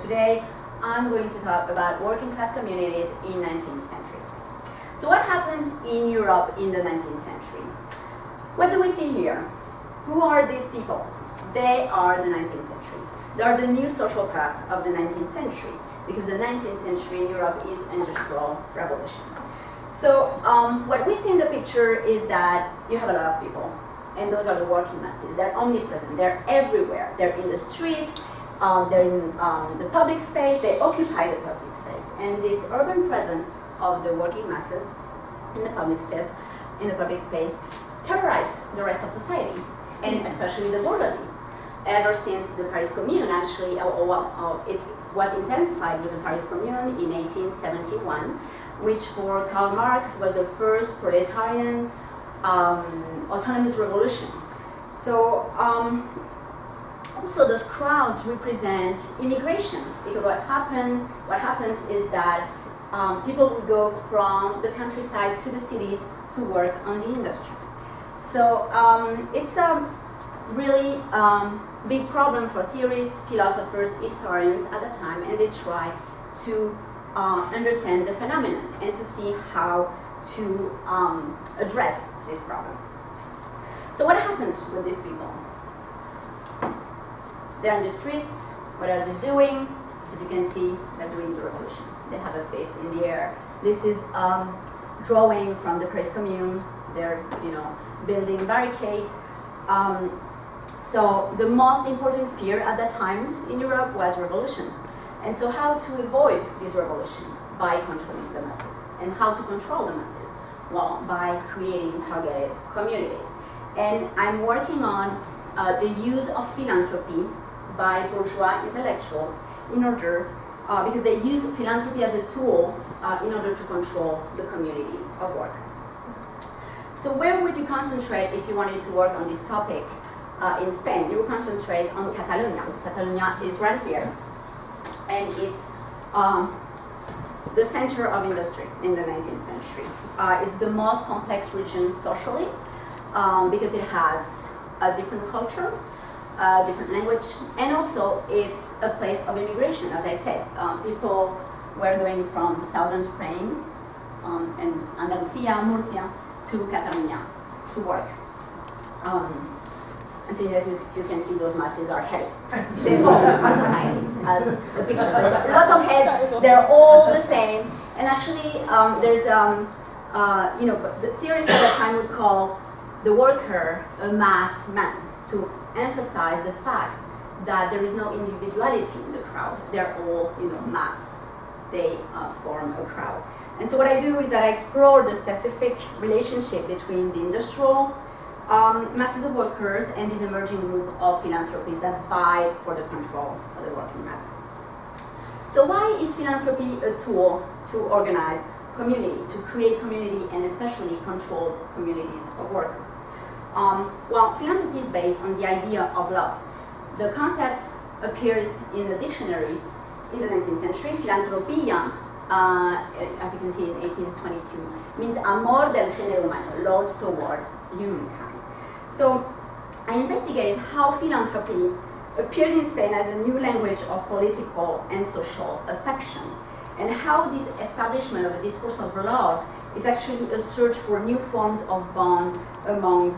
today I'm going to talk about working class communities in 19th century. So what happens in Europe in the 19th century? What do we see here? Who are these people? They are the 19th century. They are the new social class of the 19th century, because the 19th century in Europe is industrial revolution. So what we see in the picture is that you have a lot of people, and those are the working masses. They're omnipresent, they're everywhere. They're in the streets, they're in the public space, they occupy the public space. And this urban presence of the working masses in the public space terrorized the rest of society, and especially the bourgeoisie. Ever since the Paris Commune, actually, it was intensified with the Paris Commune in 1871, which for Karl Marx was the first proletarian autonomous revolution. So also those crowds represent immigration, because what happens is that people would go from the countryside to the cities to work on the industry. So it's a really big problem for theorists, philosophers, historians at the time, and they try to understand the phenomenon and to see how to address this problem. So what happens with these people? They're in the streets. What are they doing? As you can see, they're doing the revolution. They have a fist in the air. This is drawing from the Paris Commune. They're, building barricades. So the most important fear at that time in Europe was revolution. And so how to avoid this revolution? By controlling the masses. And how to control the masses? Well, by creating targeted communities. And I'm working on the use of philanthropy by bourgeois intellectuals in order, because they use philanthropy as a tool in order to control the communities of workers. So where would you concentrate if you wanted to work on this topic in Spain? You would concentrate on Catalonia. Catalonia is right here, and it's the center of industry in the 19th century. It's the most complex region socially, because it has a different culture, different language, and also it's a place of immigration. As I said, people were going from southern Spain and Andalusia, Murcia, to Catalonia to work. And so as you can see, those masses are heavy. They fall on society, as the picture shows. Lots of heads, they're all the same. And actually, there's, the theorists at the time would call the worker a mass man, to emphasize the fact that there is no individuality in the crowd. They're all, mass. They form a crowd. And so what I do is that I explore the specific relationship between the industrial masses of workers and this emerging group of philanthropies that vie for the control of the working masses. So why is philanthropy a tool to organize community, to create community, and especially controlled communities of workers? Well, philanthropy is based on the idea of love. The concept appears in the dictionary in the 19th century. Philanthropia, as you can see in 1822, means amor del género humano, love towards humankind. So I investigated how philanthropy appeared in Spain as a new language of political and social affection, and how this establishment of a discourse of love is actually a search for new forms of bond among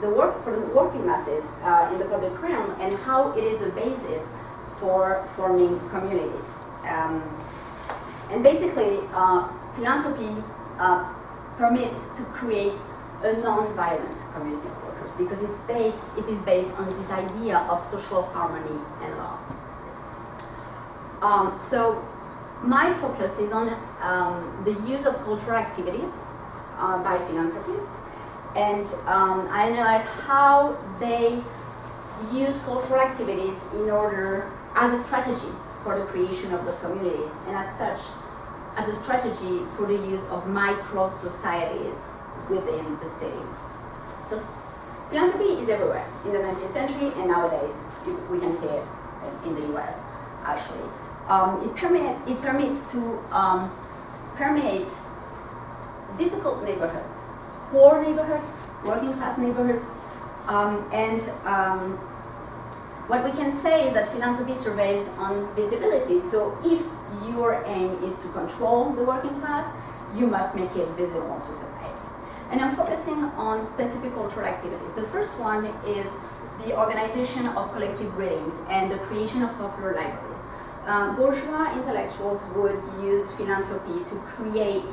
the working masses in the public realm, and how it is the basis for forming communities. And basically, philanthropy permits to create a non-violent community of workers, because it is based on this idea of social harmony and love. So my focus is on the use of cultural activities by philanthropists, and I analyze how they use cultural activities in order, as a strategy for the creation of those communities, and as such, as a strategy for the use of micro-societies within the city. So philanthropy is everywhere in the 19th century, and nowadays we can see it in the US, actually. It permeates difficult neighborhoods, poor neighborhoods, working class neighborhoods, and what we can say is that philanthropy surveys on visibility. So if your aim is to control the working class, you must make it visible to society. And I'm focusing on specific cultural activities. The first one is the organization of collective readings and the creation of popular libraries. Bourgeois intellectuals would use philanthropy to create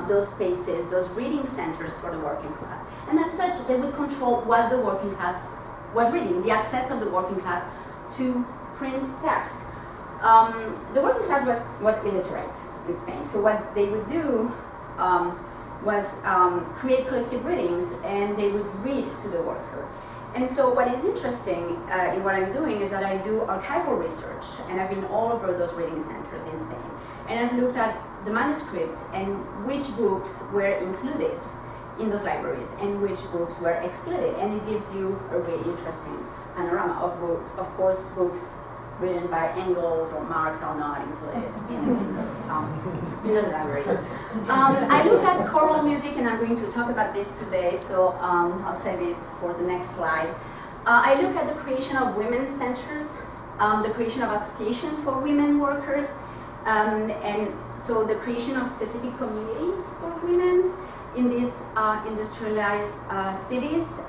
those spaces, those reading centers for the working class. And as such, they would control what the working class was reading, the access of the working class to print text. The working class was illiterate in Spain, so what they would do was create collective readings, and they would read to the worker. And so what is interesting in what I'm doing is that I do archival research, and I've been all over those reading centers in Spain. And I've looked at the manuscripts and which books were included in those libraries and which books were excluded. And it gives you a really interesting panorama of course, books written by Engels or Marx are not included in the libraries. I look at choral music, and I'm going to talk about this today, so I'll save it for the next slide. I look at the creation of women's centers, the creation of associations for women workers, and so the creation of specific communities for women in these industrialized cities,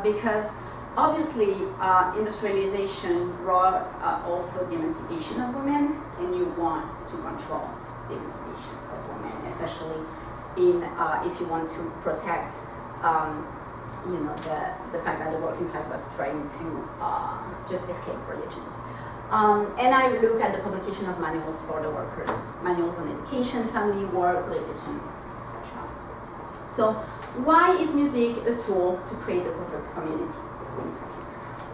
because obviously, industrialization brought also the emancipation of women, and you want to control the emancipation of women, especially in if you want to protect, the fact that the working class was trying to just escape religion. And I look at the publication of manuals for the workers, manuals on education, family, work, religion, etc. So, why is music a tool to create the perfect community?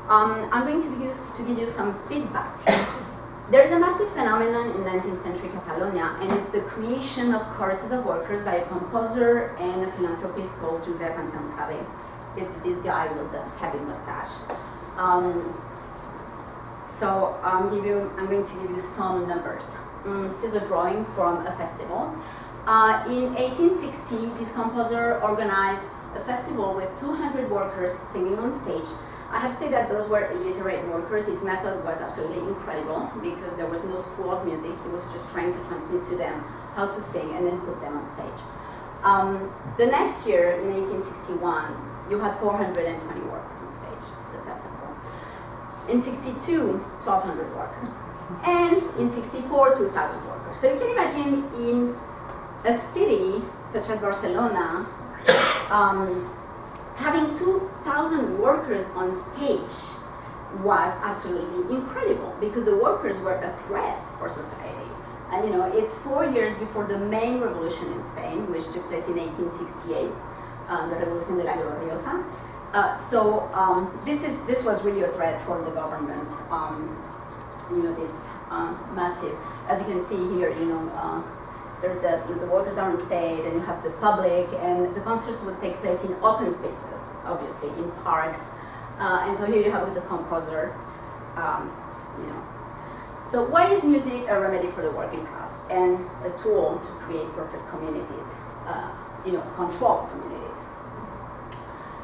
I'm going to give you some feedback. There's a massive phenomenon in 19th century Catalonia, and it's the creation of choruses of workers by a composer and a philanthropist called Josep Anselm. It's this guy with the heavy mustache. So I'm going to give you some numbers. This is a drawing from a festival. In 1860, this composer organized a festival with 200 workers singing on stage. I have to say that those were illiterate workers. His method was absolutely incredible because there was no school of music. He was just trying to transmit to them how to sing and then put them on stage. The next year, in 1861, you had 420 workers on stage, the festival. In 62, 1,200 workers. And in 64, 2,000 workers. So you can imagine in a city such as Barcelona, having 2,000 workers on stage was absolutely incredible because the workers were a threat for society. And it's 4 years before the main revolution in Spain, which took place in 1868, the Revolución de la Gloriosa. So this was really a threat for the government. This massive, as you can see here, there's the workers are on stage, and you have the public, and the concerts would take place in open spaces, obviously, in parks. And so here you have with the composer, So why is music a remedy for the working class and a tool to create perfect communities, control communities?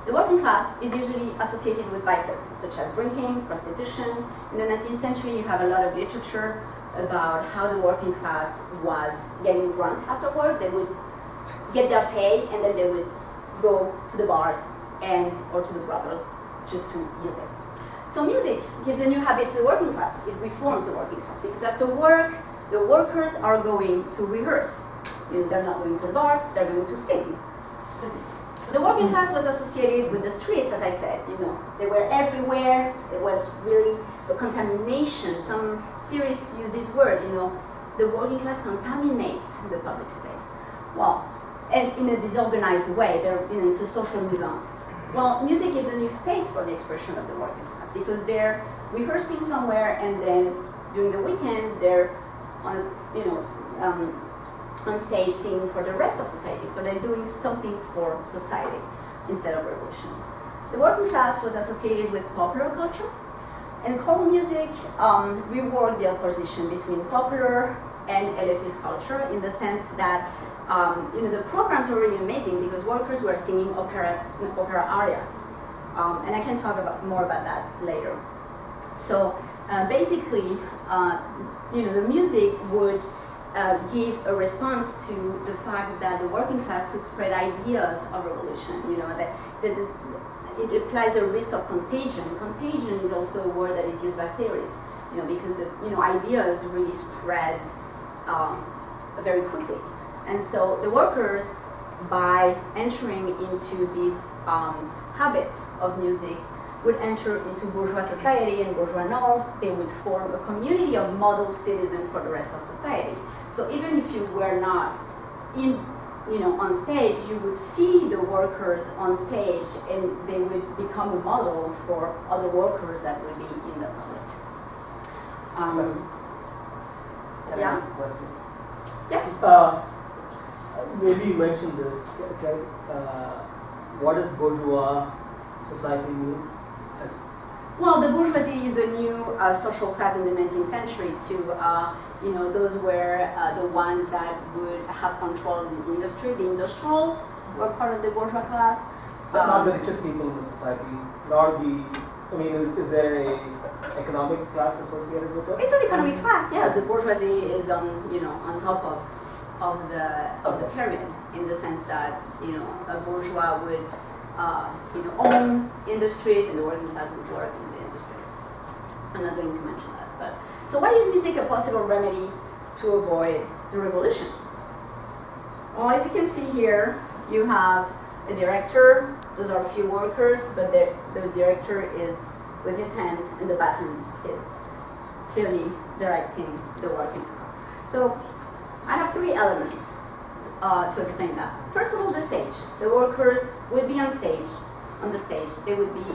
The working class is usually associated with vices, such as drinking, prostitution. In the 19th century, you have a lot of literature about how the working class was getting drunk after work. They would get their pay, and then they would go to the bars or to the brothels just to use it. So music gives a new habit to the working class. It reforms the working class because after work, the workers are going to rehearse. They're not going to the bars, they're going to sing. The working class was associated with the streets, as I said. They were everywhere. There was really a contamination. Some theorists use this word, the working class contaminates the public space. Well, and in a disorganized way, it's a social nuisance. Well, music gives a new space for the expression of the working class because they're rehearsing somewhere, and then during the weekends they're on stage singing for the rest of society. So they're doing something for society instead of revolution. The working class was associated with popular culture, and choral music reworked the opposition between popular and elitist culture in the sense that the programs were really amazing because workers were singing opera arias. And I can talk more about that later. So basically, the music would give a response to the fact that the working class could spread ideas of revolution. That it implies a risk of contagion. Contagion is also a word that is used by theorists, because the ideas really spread very quickly. And so the workers, by entering into this habit of music, would enter into bourgeois society and bourgeois norms. They would form a community of model citizens for the rest of society. So even if you were not on stage, you would see the workers on stage, and they would become a model for other workers that would be in the public. Yeah? Question. Yeah? Maybe you mentioned this, okay? What does bourgeois society mean? Well, the bourgeoisie is the new social class in the 19th century those were the ones that would have control of the industry. The industrials were part of the bourgeois class. But not the richest people in the society, is there a economic class associated with it? It's an economic class, yes. The bourgeoisie is on top of the pyramid, in the sense that a bourgeois would own industries, and the working class would work in the industries. I'm not going to mention that, but so why is music a possible remedy to avoid the revolution? Well, as you can see here, you have a director. Those are a few workers, but the director is with his hands, and the baton is clearly directing the working class. So I have three elements to explain that. First of all, the stage. The workers would be on the stage. They would be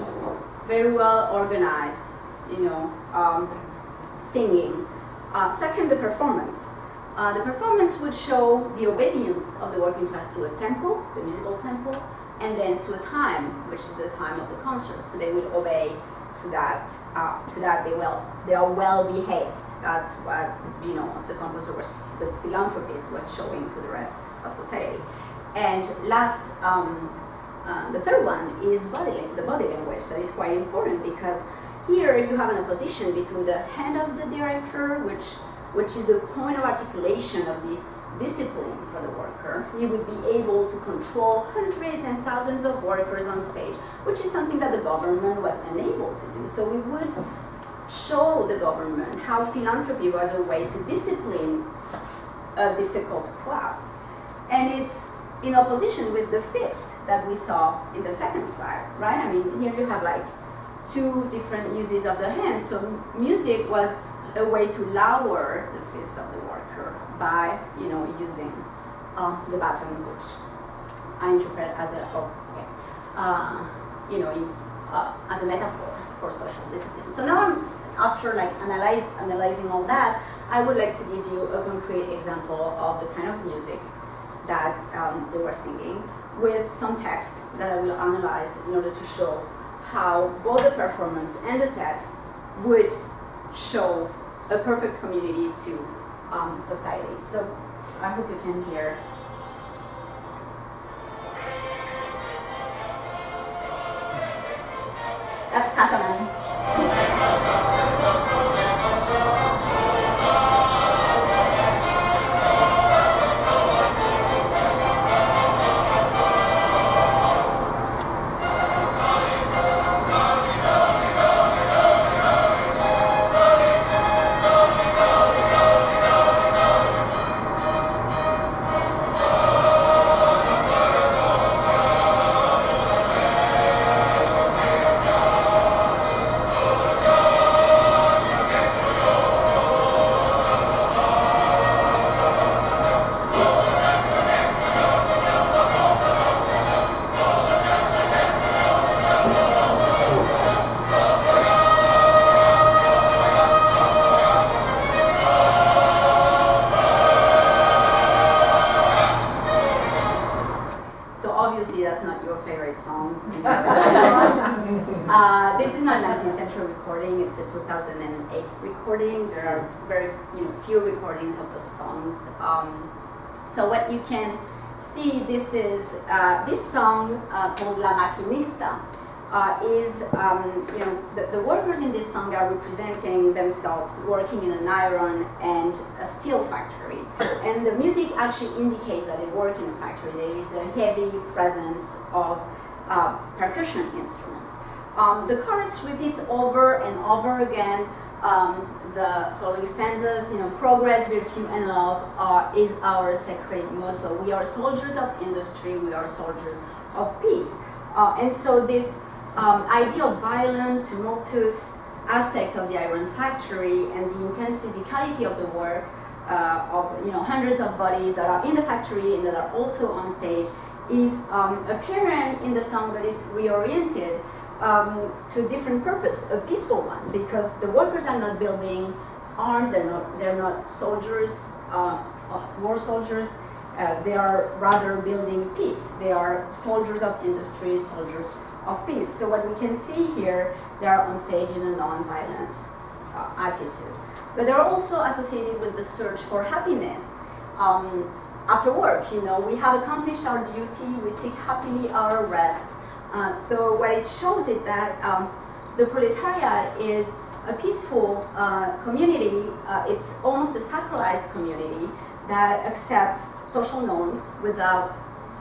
very well organized, singing. Second, the performance. The performance would show the obedience of the working class to a tempo, the musical tempo, and then to a time, which is the time of the concert. So they would obey to that. They are well behaved. That's what the composer the philanthropist was showing to the rest of society. And last, the third one is the body language. That is quite important, because here you have an opposition between the hand of the director, which is the point of articulation of this discipline for the worker. He would be able to control hundreds and thousands of workers on stage, which is something that the government was unable to do. So we would show the government how philanthropy was a way to discipline a difficult class. And it's in opposition with the fist that we saw in the second slide, right? Here you have two different uses of the hands. So music was a way to lower the fist of the worker by, using the baton, which I interpret as as a metaphor for social discipline. So now after analyzing all that, I would like to give you a concrete example of the kind of music that they were singing, with some text that I will analyze in order to show how both the performance and the text would show a perfect community to society. So I hope you can hear. That's Catalan. This is not a 19th century recording, it's a 2008 recording. There are very few recordings of those songs. So what you can see, this is this song called La Maquinista. is, the workers in this song are representing themselves working in an iron and a steel factory. And the music actually indicates that they work in a factory. There is a heavy presence of percussion instruments. The chorus repeats over and over again the following stanzas, progress, virtue, and love is our sacred motto. We are soldiers of industry, we are soldiers of peace. And so this idea of violent, tumultuous aspect of the iron factory and the intense physicality of the work of hundreds of bodies that are in the factory and that are also on stage is apparent in the song, but it's reoriented to a different purpose, a peaceful one, because the workers are not building arms, they're not soldiers, war soldiers, they are rather building peace. They are soldiers of industry, soldiers of peace. So what we can see here, they are on stage in a non-violent attitude. But they're also associated with the search for happiness. After work, we have accomplished our duty, we seek happily our rest. So what it shows is that the proletariat is a peaceful community. It's almost a sacralized community that accepts social norms without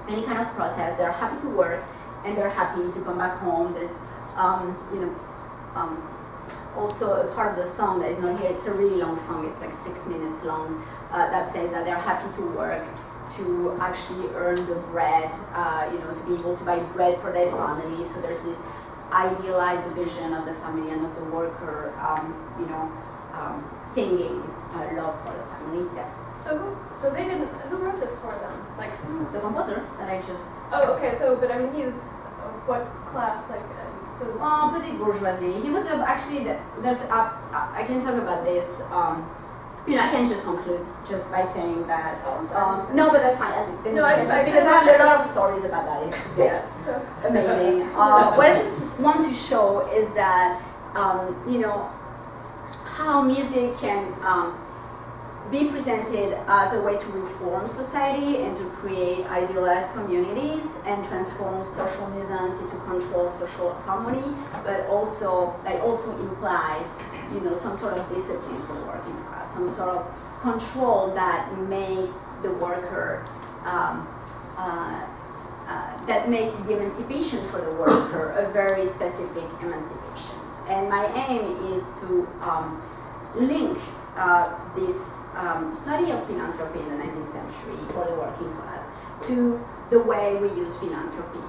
any kind of protest. They're happy to work and they're happy to come back home. There's also a part of the song that is not here. It's a really long song. It's like 6 minutes long. That says that they're happy to work, to actually earn the bread, to be able to buy bread for their family. So there's this idealized vision of the family and of the worker, singing love for the family. Yes. So they didn't. Who wrote this for them? Like the composer that I just. Oh, okay. So, but I mean, he was of what class? Like, so. Petite bourgeoisie. He was actually. There's. I can talk about this. I can just conclude just by saying that. Oh, I'm sorry. No, but that's fine. No, I just because I have a lot of stories about that. It's just so amazing. What I just want to show is that how music can be presented as a way to reform society and to create idealized communities and transform social nuisance into control social harmony, but also that also implies some sort of discipline for the working class, some sort of control that made the worker, that made the emancipation for the worker a very specific emancipation. And my aim is to link this study of philanthropy in the 19th century for the working class to the way we use philanthropy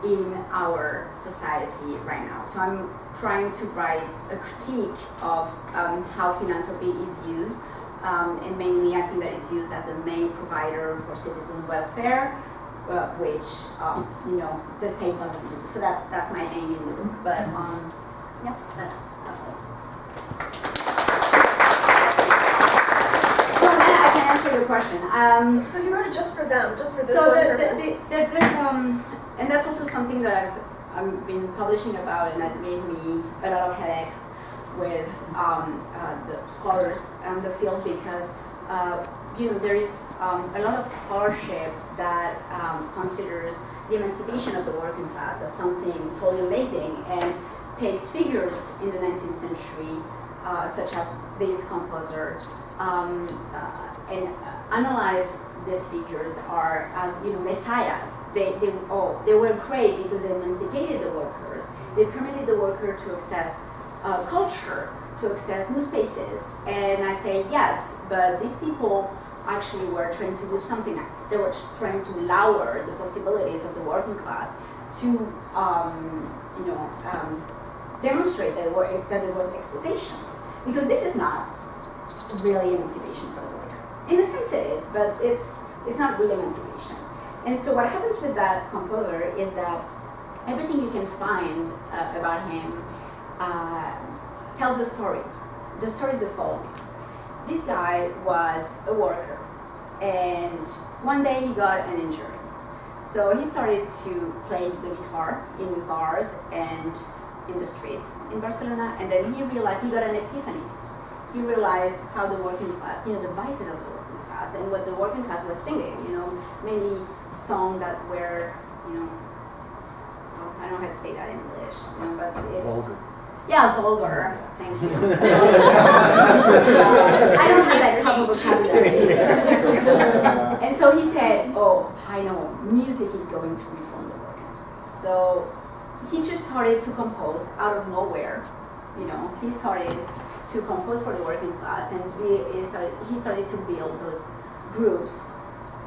in our society right now. So I'm trying to write a critique of how philanthropy is used, and mainly I think that it's used as a main provider for citizen welfare, which the state doesn't do. So that's my aim in the book. But yeah, that's all. So I can answer your question. So you wrote it just for them, just for this so one purpose? there's and that's also something that I've been publishing about, and that gave me a lot of headaches with the scholars in the field, because there is a lot of scholarship that considers the emancipation of the working class as something totally amazing and takes figures in the 19th century, such as this composer, and analyze these figures are as messiahs. They were great because they emancipated the workers. They permitted the worker to access culture, to access new spaces. And I say yes, but these people actually were trying to do something else. They were trying to lower the possibilities of the working class to demonstrate that it was exploitation, because this is not really emancipation for the worker. In a sense it is, but it's not really emancipation. And so what happens with that composer is that everything you can find about him tells a story. The story is the following. This guy was a worker, and one day he got an injury. So he started to play the guitar in bars and in the streets in Barcelona, and then he realized, he got an epiphany. He realized how the working class, the vices of the working class, and what the working class was singing, many songs that were, how can I don't know how to say that in English, you know, but it's Vulgar. Yeah, vulgar. Thank you. I don't have that type of vocabulary. And so he said, "Oh, I know, music is going to reform the working class." So he just started to compose out of nowhere. You know, he started to compose for the working class, and he started to build those groups.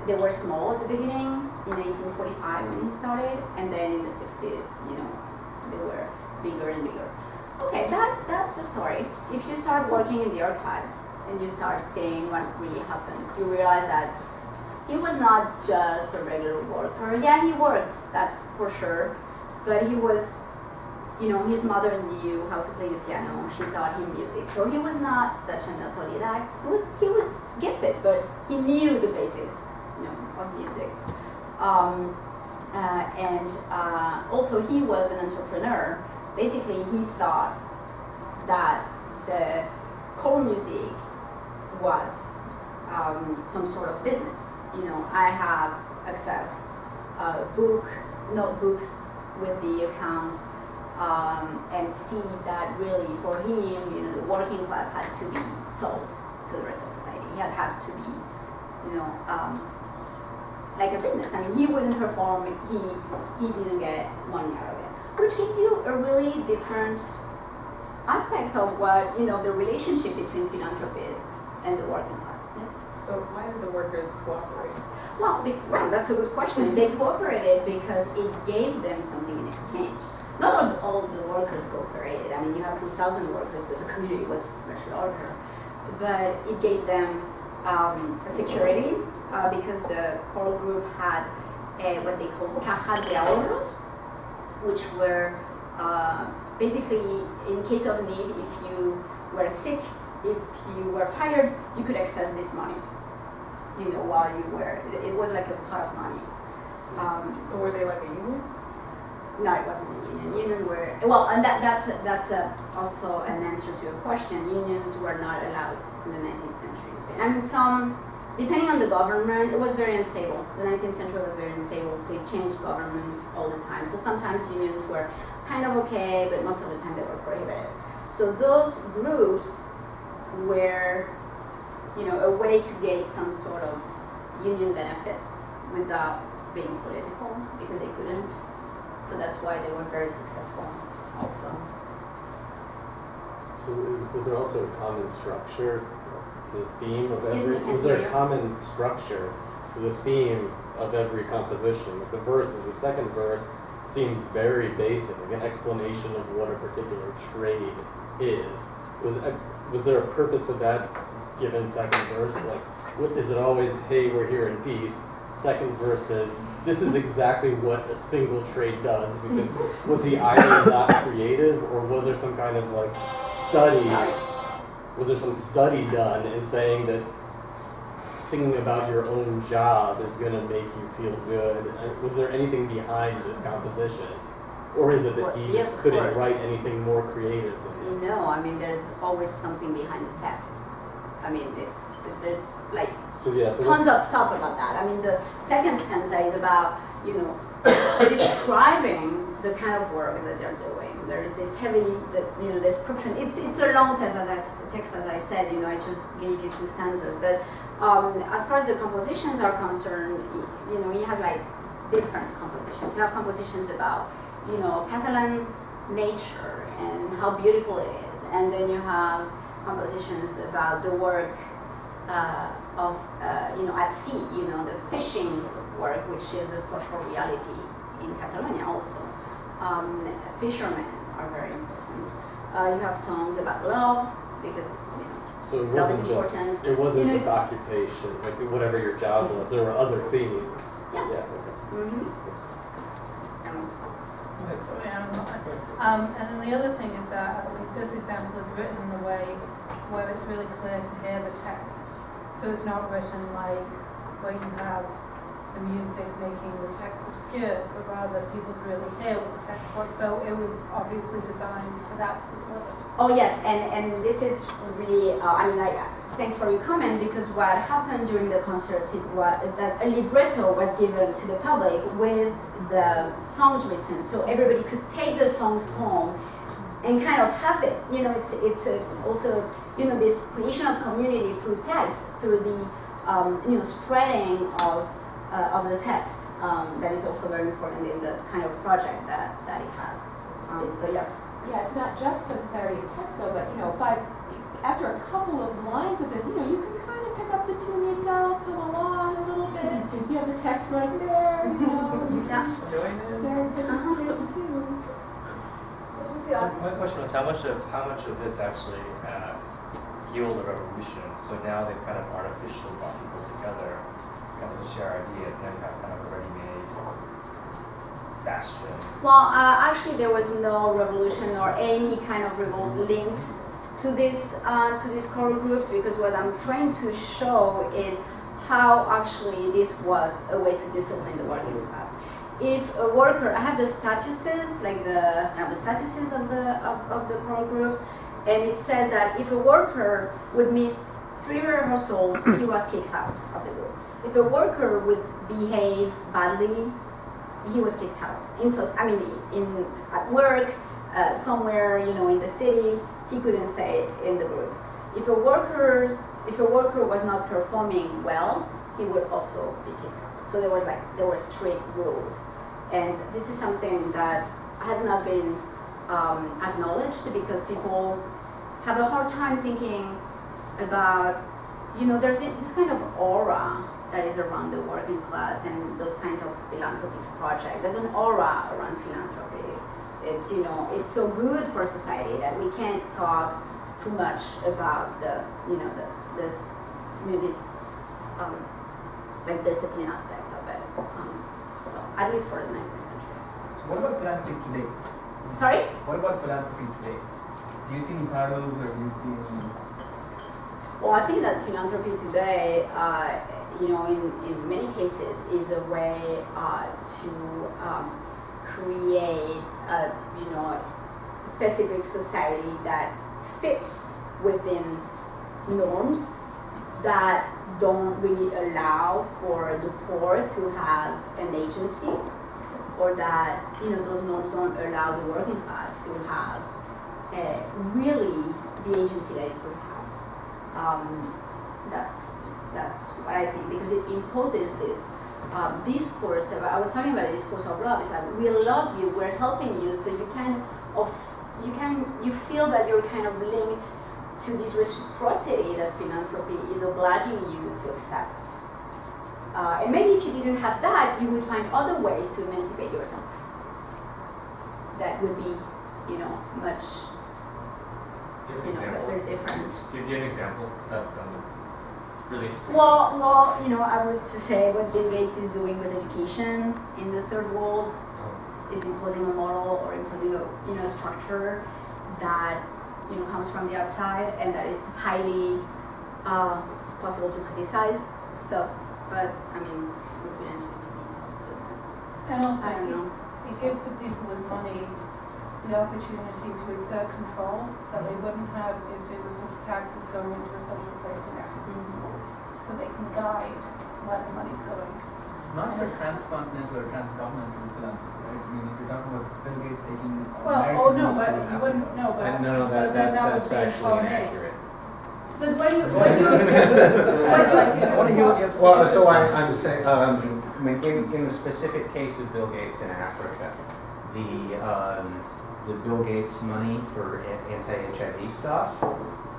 They were small at the beginning in 1845 when he started, and then in the 60s, you know, they were bigger and bigger. Okay, that's the story. If you start working in the archives and you start seeing what really happens, you realize that he was not just a regular worker. Yeah, he worked, that's for sure, but he was, you know, his mother knew how to play the piano. She taught him music, so he was not such an autodidact. He was gifted, but he knew the basics, you know, of music. Also, he was an entrepreneur. Basically, he thought that the choral music was some sort of business. You know, I have access notebooks with the accounts, and see that really for him, you know, the working class had to be sold to the rest of society. He had to be, you know, like a business. I mean, he wouldn't perform, he didn't get money out of it. Which gives you a really different aspect of what, you know, the relationship between philanthropists and the working class. Yes? So why did the workers cooperate? Well, that's a good question. They cooperated because it gave them something in exchange. Not all of the workers cooperated. I mean, you have 2,000 workers, but the community was much larger. But it gave them a security because the choral group had what they called cajas de ahorros, which were basically in case of need. If you were sick, if you were fired, you could access this money. You know, while you were, it was like a pot of money. So were they like a union? No, it wasn't a union. Union were, well, and that's also an answer to your question. Unions were not allowed in the 19th century in Spain. I mean, depending on the government, it was very unstable. The 19th century was very unstable, so it changed government all the time. So sometimes unions were kind of okay, but most of the time they were prohibited. So those groups were, you know, a way to get some sort of union benefits without being political, because they couldn't. So that's why they were very successful also. So was there also a common structure to the theme of Excuse me, every? can't Was there hear a you. common structure to the theme of every composition? Like the verses, the second verse seemed very basic, like an explanation of what a particular trade is. Was there a purpose of that given second verse? Like, what is it always? Hey, we're here in peace. Second verse is, this is exactly what a single trade does, because was he either not creative, or was there some kind of like study, was there some study done in saying that singing about your own job is going to make you feel good? Was there anything behind this composition? Or is it that he Yes, just of couldn't course. write anything more creative than this? No, I mean, there's always something behind the text. I mean, there's like So yeah, so tons of stuff about that. I mean, the second stanza is about, you know, describing the kind of work that they're doing. There is this heavy, you know, description. It's a long text, as I said. You know, I just gave you 2 stanzas. But as far as the compositions are concerned, you know, he has like different compositions. You have compositions about, you know, Catalan nature and how beautiful it is, and then you have compositions about the work of, you know, at sea, you know, the fishing work, which is a social reality in Catalonia also. Fishermen are very important. You have songs about love, because, you know, So it love wasn't is just important. it wasn't You know, just occupation, like whatever your job was. There were other themes. Yes. Yeah. Okay. Mm-hmm. And then the other thing is that at least this example is written in a way where it's really clear to hear the text. So it's not written like where you have the music making the text obscure, but rather people can really hear what the text was. So it was obviously designed for that to be delivered. Oh yes, and this is really, I mean, thanks for your comment, because what happened during the concerts it was that a libretto was given to the public with the songs written, so everybody could take the songs home and kind of have it. You know, it's also, you know, this creation of community through text, through the you know, spreading of the text. That is also very important in the kind of project that it has. So yes. Yeah, it's not just the clarity of text though, but you know, after a couple of lines of this, you know, you can kind of pick up the tune yourself, come along a little bit. You have the text right there, you know, you can stare at the tunes. So my question was, how much of this actually fueled the revolution? So now they've kind of artificially brought people together to kind of share ideas. Now you have kind of a ready-made bastion. Well, actually, there was no revolution or any kind of revolt linked to these choral groups, because what I'm trying to show is how actually this was a way to discipline the working class. If a worker, I have the statuses, like I have the statuses of the choral groups, and it says that if a worker would miss 3 rehearsals, he was kicked out of the group. If a worker would behave badly, he was kicked out. At work, somewhere, you know, in the city, he couldn't stay in the group. If a worker was not performing well, he would also be kicked out. So there were strict rules, and this is something that has not been acknowledged, because people have a hard time thinking about, you know, there's this kind of aura that is around the working class and those kinds of philanthropic projects. There's an aura around philanthropy. It's, you know, it's so good for society that we can't talk too much about the, you know, this like discipline aspect of it. So at least for the 19th century. So what about philanthropy today? Sorry? What about philanthropy today? Do you see any parallels, or do you see any? Well, I think that philanthropy today, you know, in many cases, is a way to create a, you know, specific society that fits within norms that don't really allow for the poor to have an agency, or that, you know, those norms don't allow the working class to have really the agency that it could have. That's what I think, because it imposes this discourse. I was talking about a discourse of love. It's like, we love you, we're helping you, so you feel that you're kind of linked to this reciprocity that philanthropy is obliging you to accept. And maybe if you didn't have that, you would find other ways to emancipate yourself that would be, you know, much, you know, very different. Do you give an example? That sounded really interesting. Well, you know, I would just say what Bill Gates is doing with education in the third world is imposing a model, or imposing a, you know, a structure that, you know, comes from the outside, and that is highly possible to criticize. So, but I mean, we could enter into detail, but that's, And also, I don't know. it gives the people with money the opportunity to exert control that they wouldn't have if it was just taxes going into a social safety net. So they can guide where the money's going. Not for transcontinental or transgovernmental philanthropy, right? I mean, if you're talking about Bill Gates taking Well, American oh no, money but to you Africa. wouldn't, no, but. No, but then that that's would be factually foreign aid. inaccurate. But what do you I want to hear what you have to Well, say. so I'm saying, I mean, in the specific case of Bill Gates in Africa, the Bill Gates money for anti-HIV stuff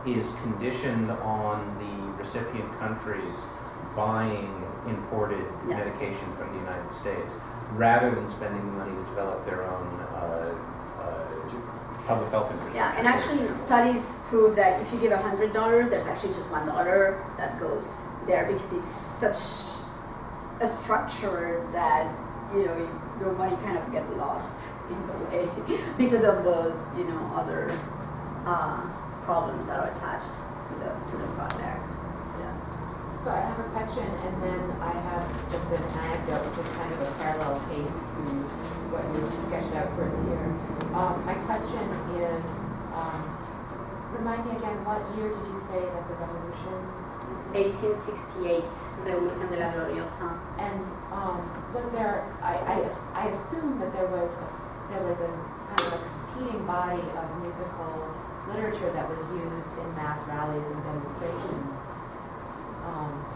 is conditioned on the recipient countries buying imported medication from the United States, rather than spending the money to develop their own public health infrastructure. Yeah, and actually studies prove that if you give $100, there's actually just $1 that goes there, because it's such a structure that, you know, your money kind of get lost in the way because of those, you know, other problems that are attached to the project. Yes. So I have a question, and then I have just an anecdote, which is kind of a parallel case to what you sketched out for us here. My question is, remind me again, what year did you say that the revolution? 1868, Revolución de la Gloriosa. And was there? I assume that there was a kind of a competing body of musical literature that was used in mass rallies and demonstrations.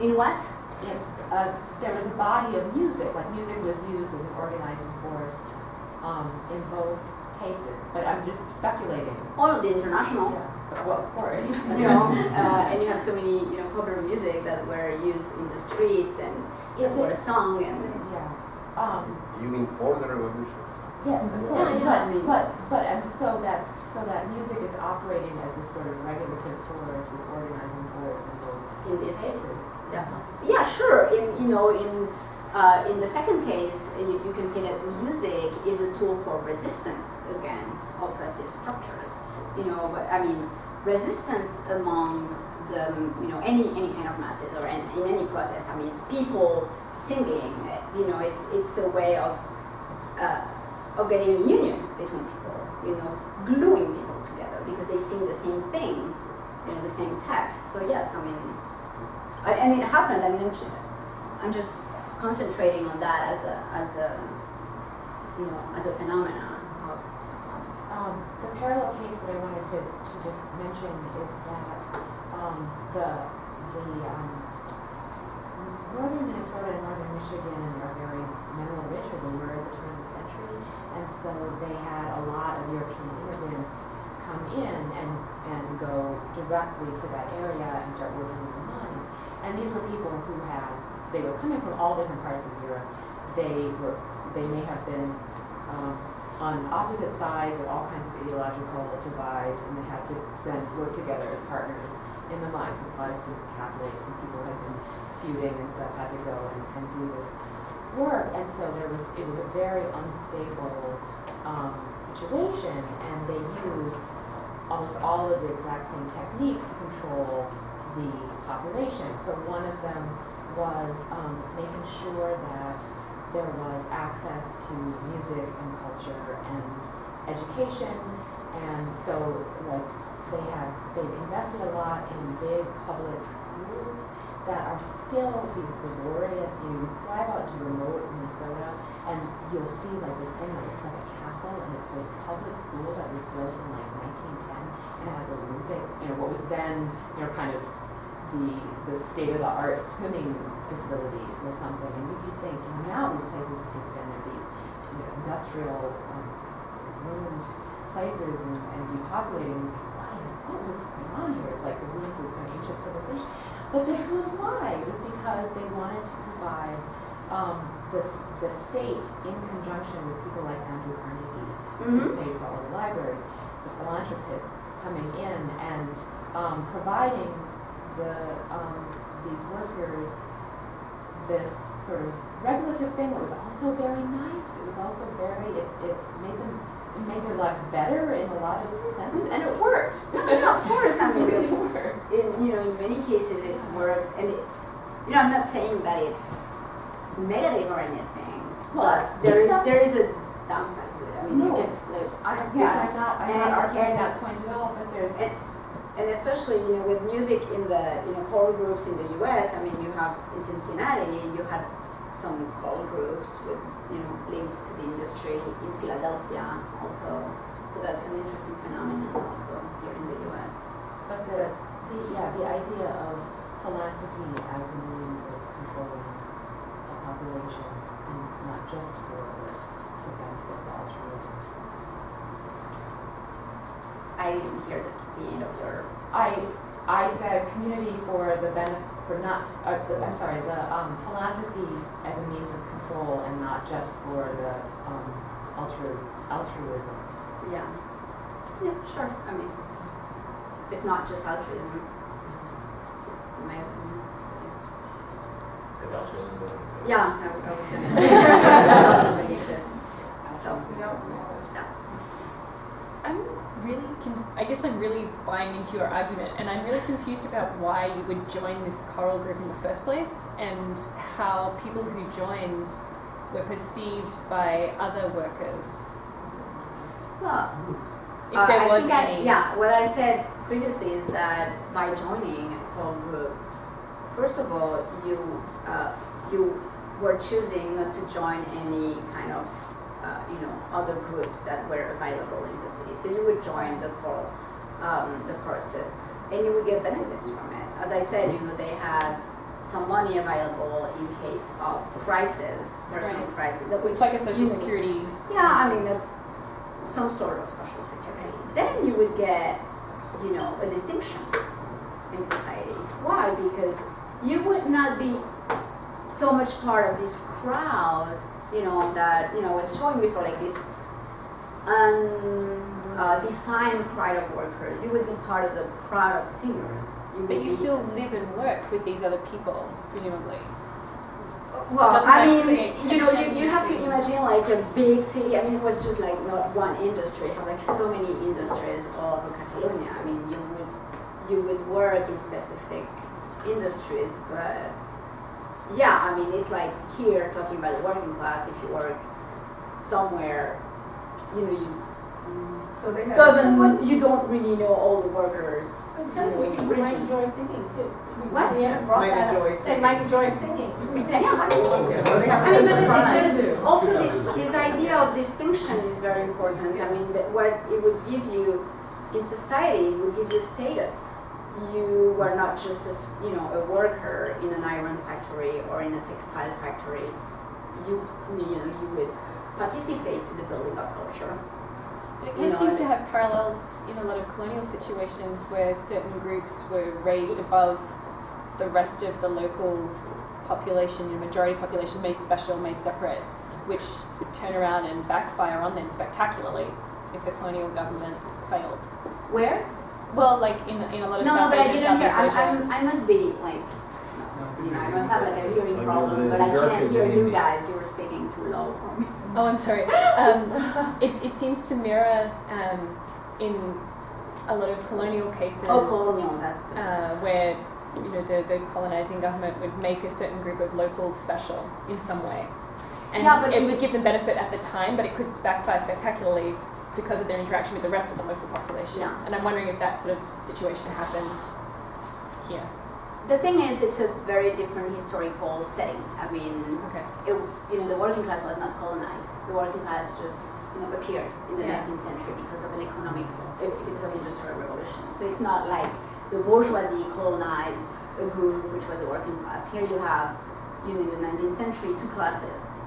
In what? There was a body of music, like music was used as an organizing force in both cases. But I'm just speculating. All of the international. Yeah. Well, of course. And you have so many, popular music that were used in the streets and that were sung and. Yeah. You mean for the revolution? Yes, of course. Yeah, I mean- But and so that music is operating as this sort of regulative force, this organizing force in both In these cases. cases. Yeah, sure. In the second case, you can say that music is a tool for resistance against oppressive structures. But I mean, resistance among the any kind of masses or in any protest. I mean, people singing. It's a way of getting a union between people. Gluing people together because they sing the same thing, the same text. So yes, I mean. And it happened. I mean, I'm just concentrating on that as a phenomenon. The parallel case that I wanted to just mention is that the northern Minnesota and northern Michigan are very mineral rich, or they were at the turn of the century, and so they had a lot of European immigrants come in and go directly to that area and start working in the mines. And these were people who they were coming from all different parts of Europe. They may have been on opposite sides of all kinds of ideological divides, and they had to then work together as partners in the mines. So Protestants and Catholics and people had been feuding and stuff had to go and do this work. And so it was a very unstable situation, and they used almost all of the exact same techniques to control the population. So one of them was making sure that there was access to music and culture and education, and so they've invested a lot in big public schools that are still these glorious. You drive out to remote Minnesota and you'll see this thing that looks like a castle, and it's this public school that was built in 1910, and it has Olympic, what was then kind of the state-of-the-art swimming facilities or something. And you think, now these places have just been these industrial ruined places and depopulating. What's going on here? It's like the ruins of some ancient civilization. But this was why. It was because they wanted to provide the state, in conjunction with people like Andrew Carnegie, who paid for all the libraries, the philanthropists coming in and providing these workers this sort of regulative thing that was also very nice. It was also it made their lives better in a lot of senses, and it worked. Yeah, of course. I mean, in many cases it worked, and I'm not saying that it's negative or anything, but there is a downside to it. I mean, you can flip. I'm not arguing that point at all, but there's. And especially, with music in the, choral groups in the U.S., I mean, you have, in Cincinnati, you had some choral groups with, links to the industry in Philadelphia also. So that's an interesting phenomenon also here in the U.S. But the idea of philanthropy as a means of controlling a population, and not just for the benefit of altruism. I didn't hear the end of your. I said community for the benefit, the philanthropy as a means of control, and not just for the altruism. Yeah. Yeah, sure. I mean, it's not just altruism. In my opinion. Because altruism doesn't exist. Yeah, I was going to say altruism exists. So, yeah. I guess I'm really buying into your argument, and I'm really confused about why you would join this choral group in the first place, and how people who joined were perceived by other workers. Well, If there I was think any. what I said previously is that by joining a choral group, first of all, you were choosing not to join any kind of other groups that were available in the city. So you would join the choruses, and you would get benefits from it. As I said, they had some money available in case of crisis, personal crisis. So it's like a social security. Yeah, I mean, some sort of social security. Then you would get, a distinction in society. Why? Because you would not be so much part of this crowd, that, was showing before, like this defined crowd of workers. You would be part of the crowd of singers. But you still live and work with these other people, presumably. Well, doesn't I that mean, create you have to imagine like a big city. I mean, it was just like not one industry. You have like so many industries all over Catalonia. I mean, you would work in specific industries, but yeah, I mean, it's like here talking about the working class. If you work somewhere, So they had. you don't really know all the workers. And some of these people might enjoy singing too. What? We haven't brought Might that enjoy up. singing. They might enjoy singing. Yeah, They have I mean, a but surprise. there's also this idea of distinction is very important. I mean, what it would give you in society, it would give you status. You were not just a worker in an iron factory or in a textile factory. You would participate to the building of culture. But it kind of seems to have parallels in a lot of colonial situations where certain groups were raised above the rest of the local population, majority population, made special, made separate, which would turn around and backfire on them spectacularly if the colonial government failed. Where? Well, like in a lot of No, South but I Asia, didn't hear. Southeast Asia. I must be like, I don't have like a hearing problem, but I can't hear you guys. You were speaking too low for me. Oh, I'm sorry. It seems to mirror in a lot of colonial cases Colonial, that's the where the colonizing government would make a certain group of locals special in some way. And Yeah, but it would give them benefit at the time, but it could backfire spectacularly because of their interaction with the rest of the local population. Yeah. And I'm wondering if that sort of situation happened here. The thing is, it's a very different historical setting. I mean, Okay. the working class was not colonized. The working class just, appeared in the Yeah. 19th century because of because of industrial revolution. So it's not like the bourgeoisie colonized a group which was a working class. Here you have, in the 19th century, two classes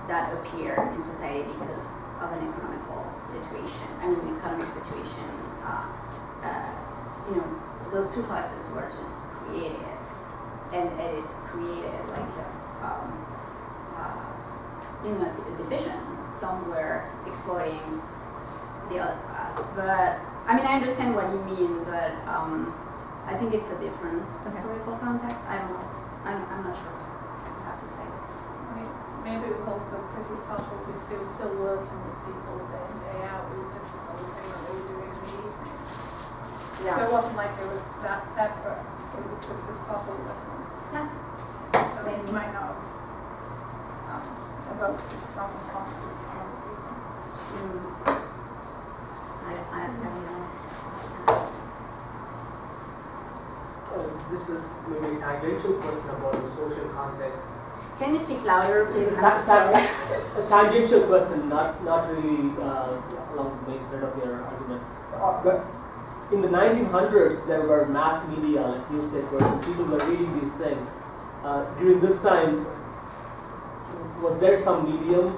that appear in society because of an economical situation. Economic situation. Those two classes were just created, and it created like a division. Some were exploiting the other class, but I understand what you mean, but I think it's a different historical context. I don't know. I'm not sure. I have to say. Maybe it was also pretty subtle because it was still working with people day in, day out. It was just this other thing that they were doing in the evenings. So it wasn't like it was that separate. It was just a subtle difference. Yeah. So they might not have evoked such strong responses from other people. I don't know. This is maybe a tangential question about the social context. Can you speak louder, please? I'm That's sorry. a tangential question, not really along the main thread of your argument. But in the 1900s, there were mass media like newspapers, and people were reading these things. During this time, was there some medium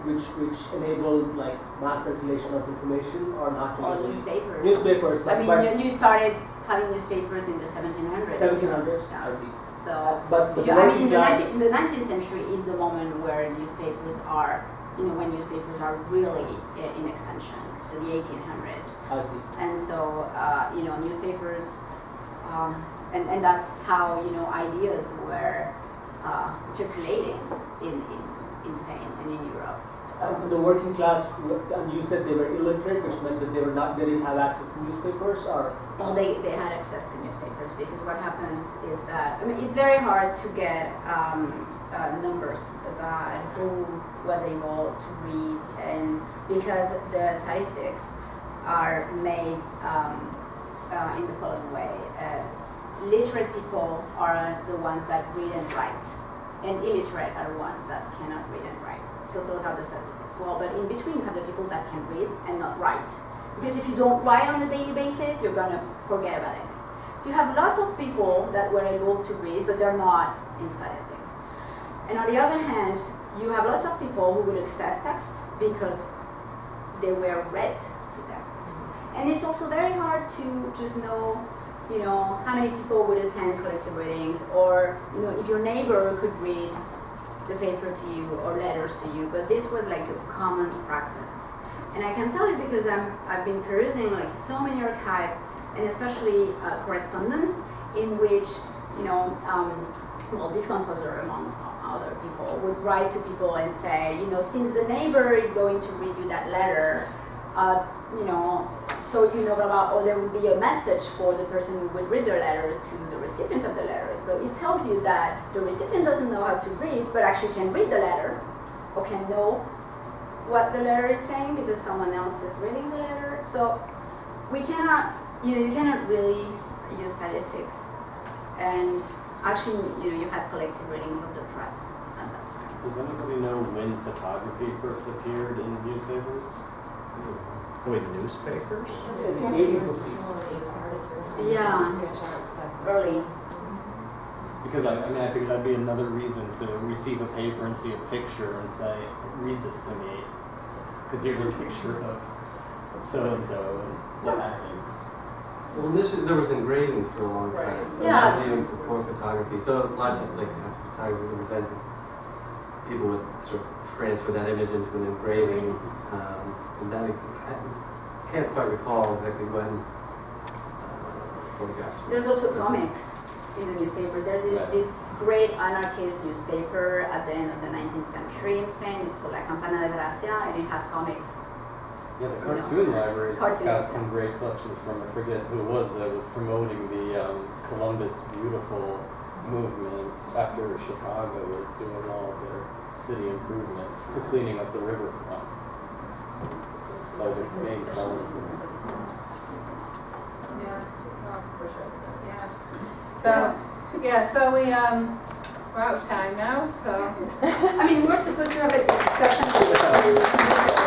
which enabled like mass circulation of information, or not? Or really? newspapers. Newspapers, but you started having newspapers in the 1700s. 1700s, Yeah. I see. So, But the in working the, class. in the 19th century is the moment where newspapers are, when newspapers are really in expansion. So the 1800s. I see. And so, newspapers, and that's how, ideas were circulating in Spain and in Europe. The working class, and you said they were illiterate, which meant that they didn't have access to newspapers, or? Well, they had access to newspapers because what happens is that, it's very hard to get numbers about who was able to read, and because the statistics are made in the following way. Literate people are the ones that read and write, and illiterate are the ones that cannot read and write. So those are the statistics. Well, but in between you have the people that can read and not write. Because if you don't write on a daily basis, you're gonna forget about it. So you have lots of people that were able to read, but they're not in statistics. And on the other hand, you have lots of people who would access text because they were read to them. And it's also very hard to just know, how many people would attend collective readings, or, if your neighbor could read the paper to you or letters to you, but this was like a common practice. And I can tell you because I've been perusing like so many archives, and especially correspondence, in which, this composer among other people would write to people and say, since the neighbor is going to read you that letter, so blah, blah, or there would be a message for the person who would read the letter to the recipient of the letter. So it tells you that the recipient doesn't know how to read, but actually can read the letter, or can know what the letter is saying because someone else is reading the letter. So we cannot, you cannot really use statistics. And actually, you had collective readings of the press at that time. Does anybody know when photography first appeared in newspapers? With newspapers? Yeah, early. Because I figured that'd be another reason to receive a paper and see a picture and say, read this to me. Because here's a picture of so-and-so and what happened. Well, initially there was engravings for a long time. So Yeah. that was even before photography. So a lot of times, like after photography was invented, people would sort of transfer that image into an engraving. And that I can't quite recall exactly when photographs were. There's also comics in the newspapers. There's this great anarchist newspaper at the end of the 19th century in Spain. It's called La Campana de Gracia, and it has comics. Yeah, the cartoon library's Cartoons, got yeah. some great collections from, I forget who it was that was promoting the Columbus Beautiful movement after Chicago was doing all their city improvement, for cleaning up the riverfront. That was a main selling point. Yeah, oh, for sure, yeah. So we're out of time now, so. I mean, we're supposed to have a discussion.